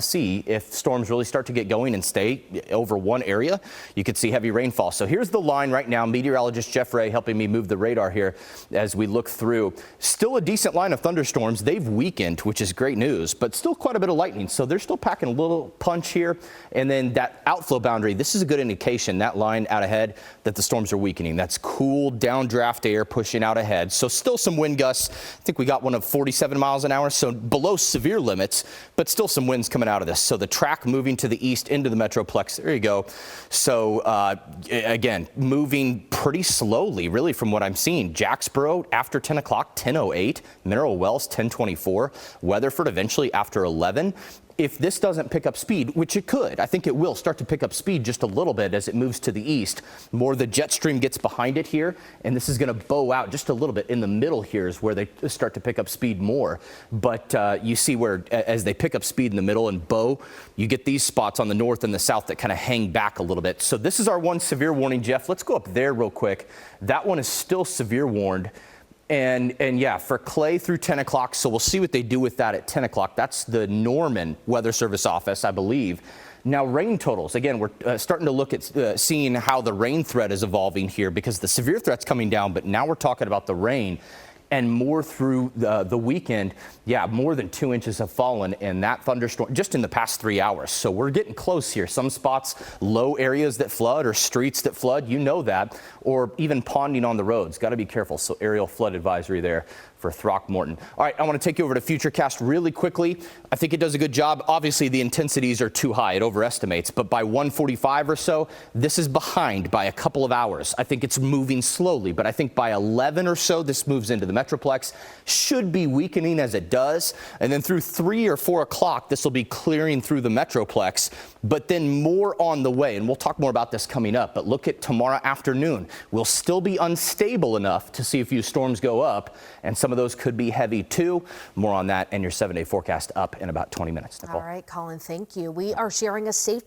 see if storms really start to get going and stay over one area, you could see heavy rainfall. So here's the line right now. Meteorologist Jeff Ray helping me move the radar here as we look through. Still a decent line of thunderstorms. They've weakened, which is great news, but still quite a bit of lightning. So they're still packing a little punch here. And then that outflow boundary, this is a good indication, that line out ahead, that the storms are weakening. That's cool downdraft air pushing out ahead. So still some wind gusts. I think we got one of 47 miles an hour, so below severe limits, but still some winds coming out of this. So the track moving to the east into the metroplex. There you go. So again, moving pretty slowly, really, from what I'm seeing. Jacksboro after 10 o'clock, 10:08. Mineral Wells, 10:24. Weatherford eventually after 11. If this doesn't pick up speed, which it could, I think it will start to pick up speed just a little bit as it moves to the east. More the jet stream gets behind it here, and this is going to bow out just a little bit. In the middle here is where they start to pick up speed more. But you see where as they pick up speed in the middle and bow, you get these spots on the north and the south that kind of hang back a little bit. So this is our one severe warning, Jeff. Let's go up there real quick. That one is still severe warned. And yeah, for Clay through 10 o'clock, so we'll see what they do with that at 10 o'clock. That's the Norman Weather Service office, I believe. Now, rain totals. Again, we're starting to look at seeing how the rain threat is evolving here because the severe threat's coming down, but now we're talking about the rain. And more through the weekend, yeah, more than 2 inches have fallen in that thunderstorm just in the past 3 hours. So we're getting close here. Some spots, low areas that flood or streets that flood, you know that, or even ponding on the roads. Got to be careful. So aerial flood advisory there for Throckmorton. All right, I want to take you over to Futurecast really quickly. I think it does a good job. Obviously, the intensities are too high. It overestimates. But by 1:45 or so, this is behind by a couple of hours. I think it's moving slowly. But I think by 11 or so, this moves into the metroplex. Should be weakening as it does. And then through 3 or 4 o'clock, this will be clearing through the metroplex. But then more on the way. And we'll talk more about this coming up. But look at tomorrow afternoon. We'll still be unstable enough to see a few storms go up. And some of those could be heavy too. More on that and your 7-day forecast up in about 20 minutes. Nicole. All right, Colin, thank you. We are sharing a safety